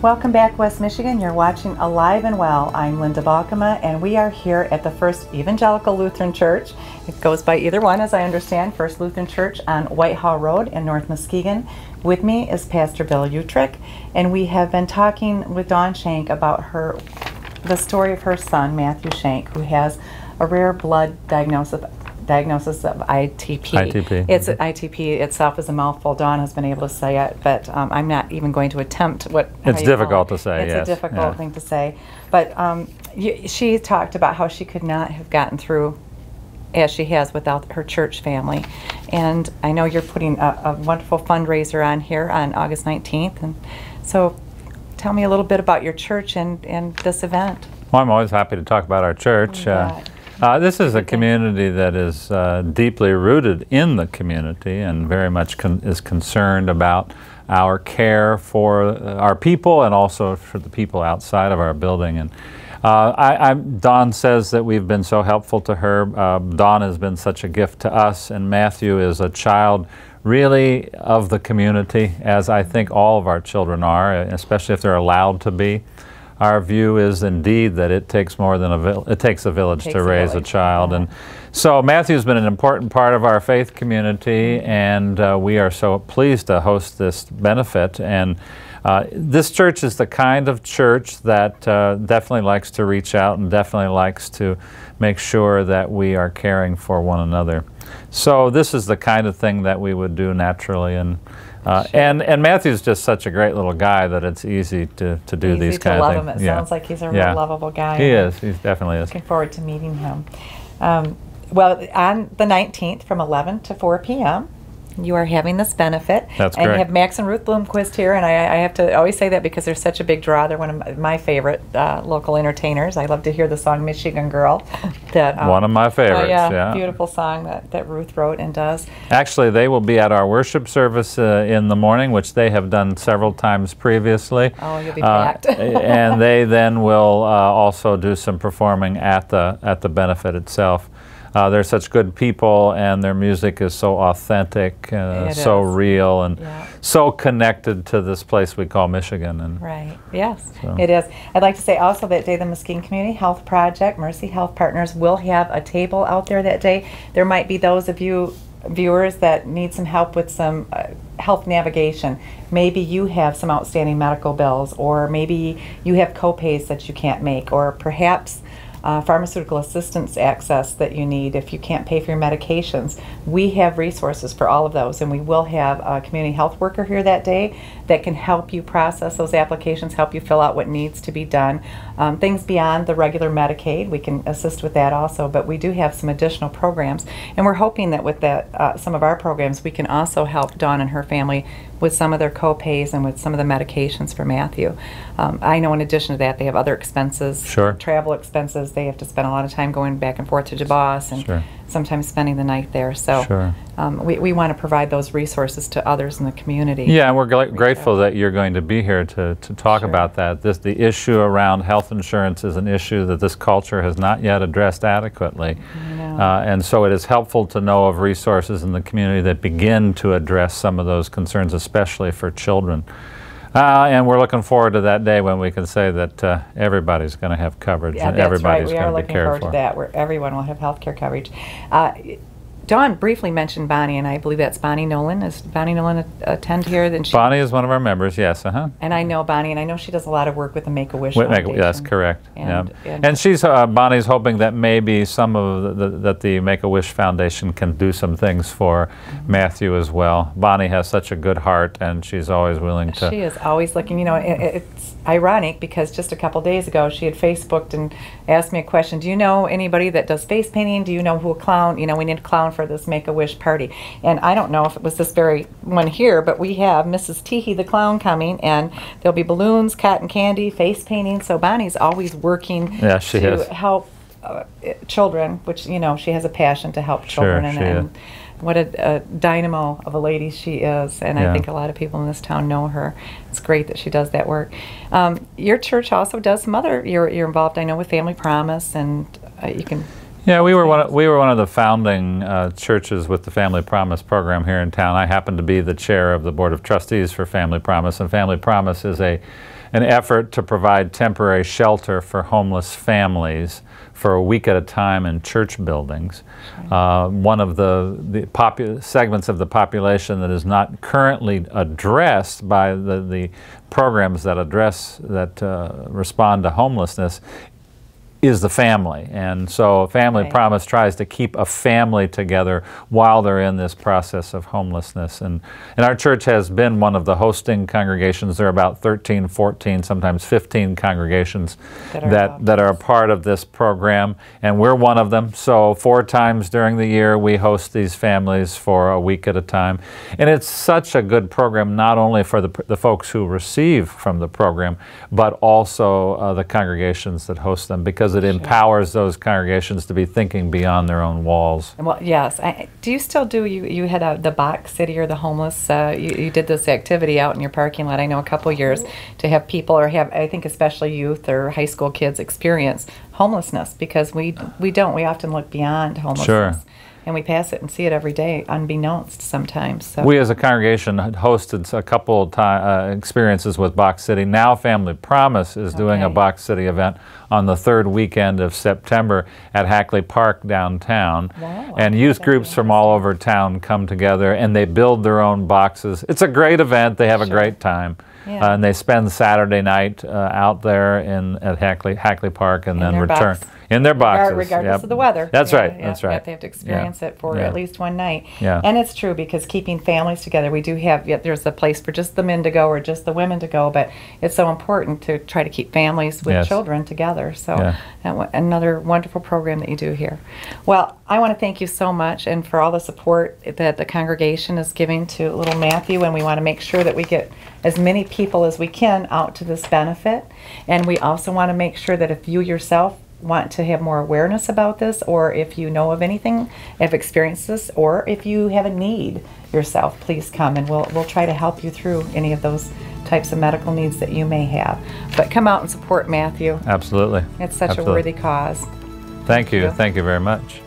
Welcome back, West Michigan. You're watching Alive and Well. I'm Lynda Balkema, and we are here at the First Evangelical Lutheran Church. It goes by either one, as I understand, First Lutheran Church on Whitehall Road in North Muskegon. With me is Pastor Bill Utrick, and we have been talking with Dawn Shank about the story of her son, Matthew Shank, who has a rare blood diagnosis of ITP. It's ITP itself is a mouthful. Dawn has been able to say it, but I'm not even going to attempt what. It's difficult to say. It's a difficult thing to say. But she talked about how she could not have gotten through as she has without her church family. And I know you're putting a wonderful fundraiser on here on August 19th. And so tell me a little bit about your church and this event. Well, I'm always happy to talk about our church. This is a community that is deeply rooted in the community and very much is concerned about our care for our people and also for the people outside of our building. And Dawn says that we've been so helpful to her. Dawn has been such a gift to us, and Matthew is a child really of the community, as I think all of our children are, especially if they're allowed to be. Our view is indeed that it takes more than it takes a village to raise a child. And so Matthew's been an important part of our faith community, and we are so pleased to host this benefit. And this church is the kind of church that definitely likes to reach out and definitely likes to make sure that we are caring for one another. So this is the kind of thing that we would do naturally. And Matthew's just such a great little guy that it's easy to do these kind of things. Him. It sounds like he's a real lovable guy. He is. He definitely is. Looking forward to meeting him. Well, on the 19th from 11 to 4 p.m., you are having this benefit. That's and correct. You have Max and Ruth Bloomquist here, and I have to always say that because they're such a big draw. They're one of my favorite local entertainers. I love to hear the song Michigan Girl. One of my favorites, yeah. Beautiful song that Ruth wrote and does. Actually, they will be at our worship service in the morning, which they have done several times previously. Oh, you'll be packed. And they then will also do some performing at the benefit itself. They're such good people, and their music is so authentic, so real, and so connected to this place we call Michigan. And right, yes, so. It is. I'd like to say also that day the Muskegon Community Health Project, Mercy Health Partners, will have a table out there that day. There might be those of you viewers that need some help with some health navigation. Maybe you have some outstanding medical bills, or maybe you have co-pays that you can't make, or perhaps pharmaceutical assistance access that you need if you can't pay for your medications. We have resources for all of those, and we will have a community health worker here that day that can help you process those applications, help you fill out what needs to be done. Things beyond the regular Medicaid, we can assist with that also, but we do have some additional programs, and we're hoping that with that, some of our programs, we can also help Dawn and her family with some of their co-pays and with some of the medications for Matthew. I know in addition to that, they have other expenses, travel expenses. They have to spend a lot of time going back and forth to DeBoss and sometimes spending the night there. So we want to provide those resources to others in the community. Yeah, and we're grateful that you're going to be here to talk about that. The issue around health insurance is an issue that this culture has not yet addressed adequately. And so it is helpful to know of resources in the community that begin to address some of those concerns, especially for children. And we're looking forward to that day when we can say that everybody's going to have coverage and everybody's going to be cared for. We are looking forward to that, where everyone will have health care coverage. Dawn briefly mentioned Bonnie, and I believe that's Bonnie Nolan. Does Bonnie Nolan attend here? Bonnie is one of our members, yes. And I know Bonnie, and I know she does a lot of work with the Make-A-Wish Foundation. That's correct. And she's Bonnie's hoping that maybe some of the Make-A-Wish Foundation can do some things for Matthew as well. Bonnie has such a good heart, and she's always willing to. She is always looking. You know, it's ironic because just a couple days ago she had Facebooked and asked me a question. Do you know anybody that does face painting? Do you know who a clown? You know, we need a clown for this Make-A-Wish party. And I don't know if it was this very one here, but we have Mrs. Teehee the clown coming, and there'll be balloons, cotton candy, face painting. So Bonnie's always working to help children, which, you know, she has a passion to help children. And what a dynamo of a lady she is, and I think a lot of people in this town know her. It's great that she does that work. Your church also does some other, you're involved, I know, with Family Promise, and you can Yeah, we were one of the founding churches with the Family Promise program here in town. I happen to be the chair of the Board of Trustees for Family Promise, and Family Promise is a an effort to provide temporary shelter for homeless families for a week at a time in church buildings. One of the segments of the population that is not currently addressed by the programs that respond to homelessness is the family. And so Family Promise tries to keep a family together while they're in this process of homelessness. And our church has been one of the hosting congregations. There are about 13, 14, sometimes 15 congregations that are a part of this program, and we're one of them. So 4 times during the year we host these families for a week at a time. And it's such a good program, not only for the folks who receive from the program, but also the congregations that host them, because it empowers those congregations to be thinking beyond their own walls. Well, yes. Do you still do, you had the Box City or the homeless, you did this activity out in your parking lot, I know, a couple years, to have people, or have, I think especially youth or high school kids, experience homelessness, because we often look beyond homelessness. Sure. And we pass it and see it every day, unbeknownst sometimes. So. We as a congregation hosted a couple experiences with Box City. Now Family Promise is doing a Box City event on the 3rd weekend of September at Hackley Park downtown. Wow. And youth groups from all over town come together and they build their own boxes. It's a great event. They have a great time. Yeah. And they spend Saturday night out there at Hackley Park and then return. In their boxes. Regardless of the weather. That's right. That's right. They have to experience it for at least one night. Yeah. And it's true, because keeping families together, we do have, there's a place for just the men to go or just the women to go, but it's so important to try to keep families with children together. So another wonderful program that you do here. Well, I want to thank you so much, and for all the support that the congregation is giving to little Matthew, and we want to make sure that we get as many people as we can out to this benefit. And we also want to make sure that if you yourself want to have more awareness about this, or if you know of anything, have experienced this, or if you have a need yourself, please come and we'll try to help you through any of those types of medical needs that you may have. But come out and support Matthew. Absolutely. It's such a worthy cause. Thank you. Thank you very much.